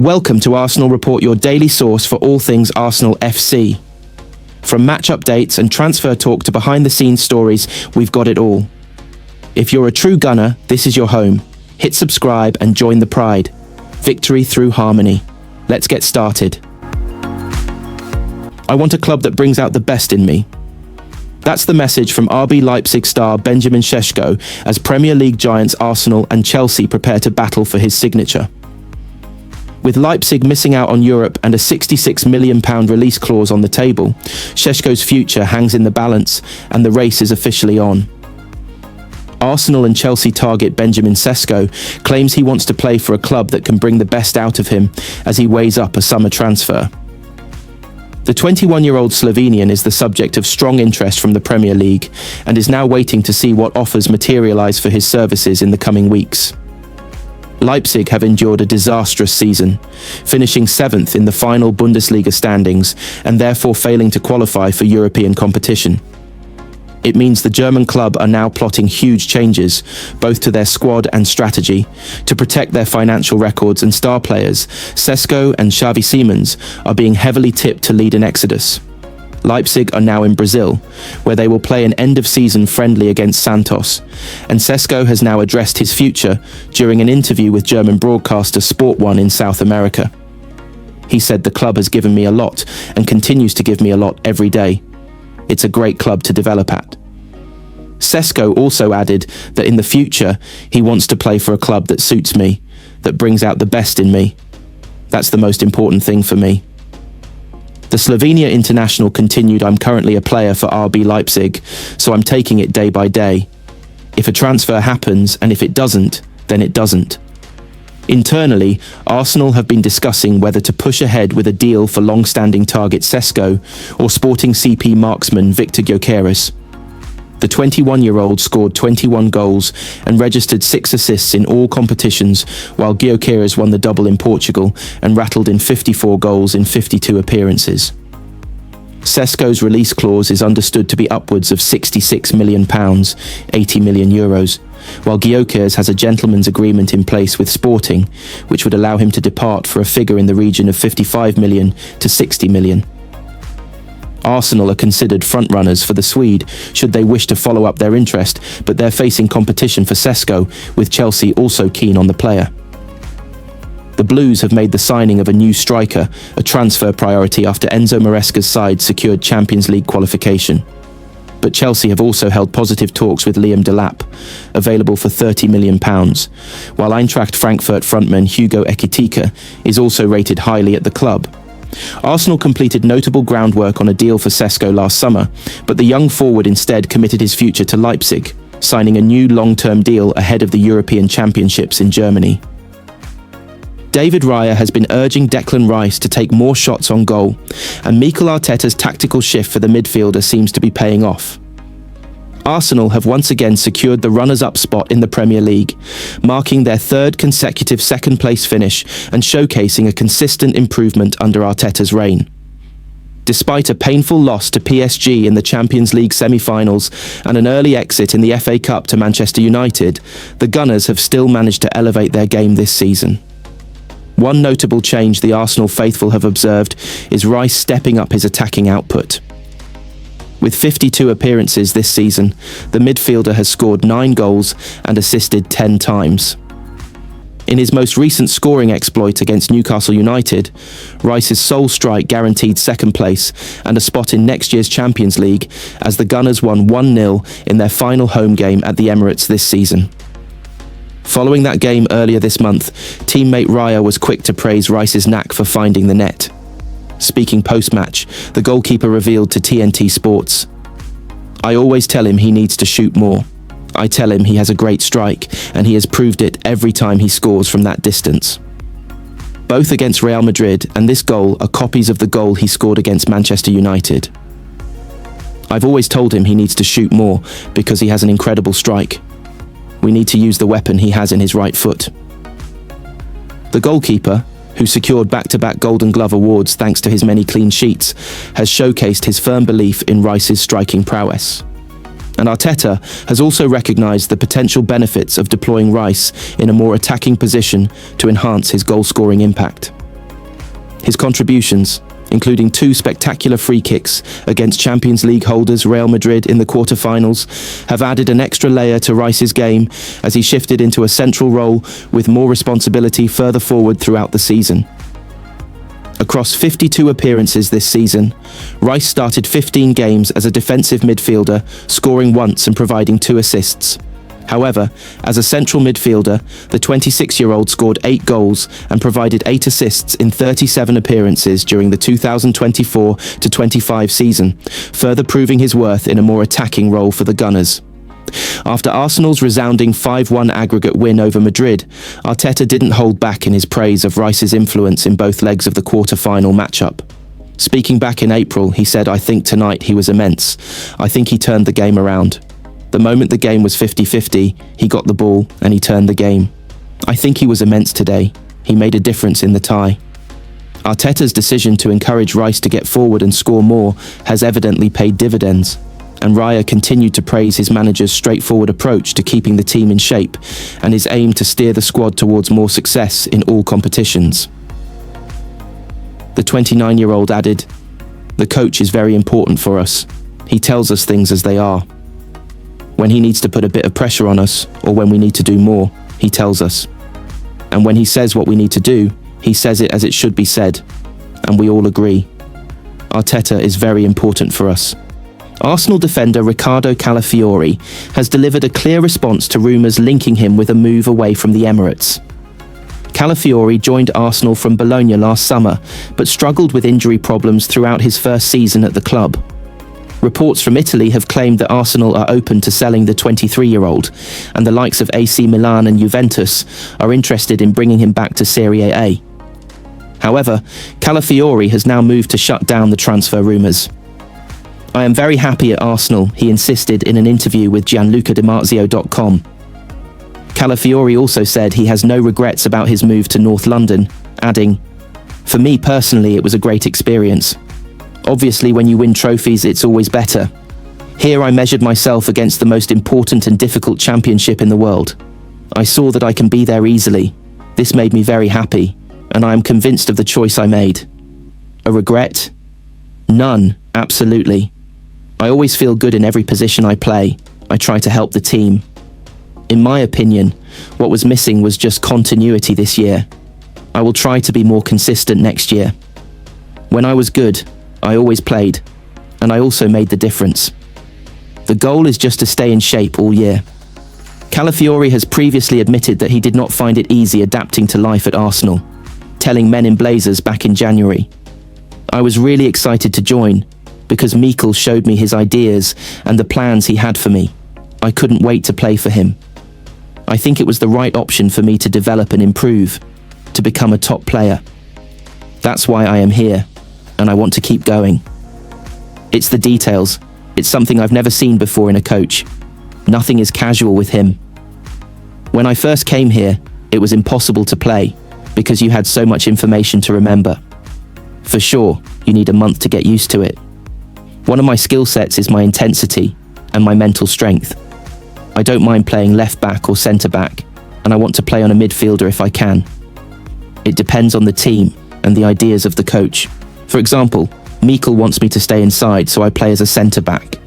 Welcome to Arsenal Report, your daily source for all things Arsenal FC. From match updates and transfer talk to behind-the-scenes stories, we've got it all. If you're a true gunner, this is your home. Hit subscribe and join the pride. Victory through harmony. Let's get started. I want a club that brings out the best in me. That's the message from RB Leipzig star Benjamin Sesko as Premier League giants Arsenal and Chelsea prepare to battle for his signature. With Leipzig missing out on Europe and a £66 million release clause on the table, Sesko's future hangs in the balance and the race is officially on. Arsenal and Chelsea target Benjamin Sesko claims he wants to play for a club that can bring the best out of him as he weighs up a summer transfer. The 21-year-old Slovenian is the subject of strong interest from the Premier League and is now waiting to see what offers materialise for his services in the coming weeks. Leipzig have endured a disastrous season, finishing 7th in the final Bundesliga standings and therefore failing to qualify for European competition. It means the German club are now plotting huge changes, both to their squad and strategy, to protect their financial records and star players. Sesko and Xavi Simons are being heavily tipped to lead an exodus. Leipzig are now in Brazil, where they will play an end-of-season friendly against Santos, and Sesko has now addressed his future during an interview with German broadcaster Sport 1 in South America. He said, "The club has given me a lot and continues to give me a lot every day. It's a great club to develop at." Sesko also added that in the future he wants to play for a club that suits me, that brings out the best in me. That's the most important thing for me. The Slovenia international continued, "I'm currently a player for RB Leipzig, so I'm taking it day by day. If a transfer happens, and if it doesn't, then it doesn't." Internally, Arsenal have been discussing whether to push ahead with a deal for long-standing target Sesko or Sporting CP marksman Victor Gyökeres. The 21-year-old scored 21 goals and registered 6 assists in all competitions, while Gyökeres won the double in Portugal and rattled in 54 goals in 52 appearances. Sesko's release clause is understood to be upwards of £66 million, €80 million, while Gyökeres has a gentleman's agreement in place with Sporting, which would allow him to depart for a figure in the region of £55 million to £60 million. Arsenal are considered frontrunners for the Swede should they wish to follow up their interest, but they're facing competition for Sesko, with Chelsea also keen on the player. The Blues have made the signing of a new striker a transfer priority after Enzo Maresca's side secured Champions League qualification. But Chelsea have also held positive talks with Liam Delap, available for £30 million, while Eintracht Frankfurt frontman Hugo Ekitike is also rated highly at the club. Arsenal completed notable groundwork on a deal for Sesko last summer, but the young forward instead committed his future to Leipzig, signing a new long-term deal ahead of the European Championships in Germany. David Raya has been urging Declan Rice to take more shots on goal, and Mikel Arteta's tactical shift for the midfielder seems to be paying off. Arsenal have once again secured the runners-up spot in the Premier League, marking their 3rd consecutive second-place finish and showcasing a consistent improvement under Arteta's reign. Despite a painful loss to PSG in the Champions League semi-finals and an early exit in the FA Cup to Manchester United, the Gunners have still managed to elevate their game this season. One notable change the Arsenal faithful have observed is Rice stepping up his attacking output. With 52 appearances this season, the midfielder has scored 9 goals and assisted 10 times. In his most recent scoring exploit against Newcastle United, Rice's sole strike guaranteed 2nd place and a spot in next year's Champions League as the Gunners won 1-0 in their final home game at the Emirates this season. Following that game earlier this month, teammate Raya was quick to praise Rice's knack for finding the net. Speaking post-match, the goalkeeper revealed to TNT Sports, "I always tell him he needs to shoot more. I tell him he has a great strike, and he has proved it every time he scores from that distance." Both against Real Madrid and this goal are copies of the goal he scored against Manchester United. "I've always told him he needs to shoot more because he has an incredible strike. We need to use the weapon he has in his right foot." The goalkeeper, who secured back-to-back Golden Glove awards thanks to his many clean sheets, has showcased his firm belief in Rice's striking prowess. And Arteta has also recognised the potential benefits of deploying Rice in a more attacking position to enhance his goal-scoring impact. His contributions, including 2 spectacular free kicks against Champions League holders Real Madrid in the quarter-finals, have added an extra layer to Rice's game as he shifted into a central role with more responsibility further forward throughout the season. Across 52 appearances this season, Rice started 15 games as a defensive midfielder, scoring once and providing 2 assists. However, as a central midfielder, the 26-year-old scored 8 goals and provided 8 assists in 37 appearances during the 2024-25 season, further proving his worth in a more attacking role for the Gunners. After Arsenal's resounding 5-1 aggregate win over Madrid, Arteta didn't hold back in his praise of Rice's influence in both legs of the quarter-final matchup. Speaking back in April, he said, "I think tonight he was immense. I think he turned the game around. The moment the game was 50-50, he got the ball and he turned the game. I think he was immense today. He made a difference in the tie." Arteta's decision to encourage Rice to get forward and score more has evidently paid dividends, and Raya continued to praise his manager's straightforward approach to keeping the team in shape and his aim to steer the squad towards more success in all competitions. The 29-year-old added, "The coach is very important for us. He tells us things as they are. When he needs to put a bit of pressure on us, or when we need to do more, he tells us. And when he says what we need to do, he says it as it should be said. And we all agree. Arteta is very important for us." Arsenal defender Riccardo Calafiori has delivered a clear response to rumours linking him with a move away from the Emirates. Calafiori joined Arsenal from Bologna last summer, but struggled with injury problems throughout his first season at the club. Reports from Italy have claimed that Arsenal are open to selling the 23-year-old, and the likes of AC Milan and Juventus are interested in bringing him back to Serie A. However, Calafiori has now moved to shut down the transfer rumours. "I am very happy at Arsenal," he insisted in an interview with GianlucaDiMarzio.com. Calafiori also said he has no regrets about his move to North London, adding, "For me personally, it was a great experience. Obviously, when you win trophies, it's always better. Here I measured myself against the most important and difficult championship in the world. I saw that I can be there easily. This made me very happy, and I am convinced of the choice I made. A regret? None, absolutely. I always feel good in every position I play. I try to help the team. In my opinion, what was missing was just continuity this year. I will try to be more consistent next year. When I was good, I always played, and I also made the difference. The goal is just to stay in shape all year." Calafiori has previously admitted that he did not find it easy adapting to life at Arsenal, telling Men in Blazers back in January, "I was really excited to join, because Mikel showed me his ideas and the plans he had for me. I couldn't wait to play for him. I think it was the right option for me to develop and improve, to become a top player. That's why I am here, and I want to keep going. It's the details. It's something I've never seen before in a coach. Nothing is casual with him. When I first came here, it was impossible to play, because you had so much information to remember. For sure, you need a month to get used to it. One of my skill sets is my intensity and my mental strength. I don't mind playing left back or centre back, and I want to play on a midfielder if I can. It depends on the team and the ideas of the coach. For example, Mikel wants me to stay inside, so I play as a centre back.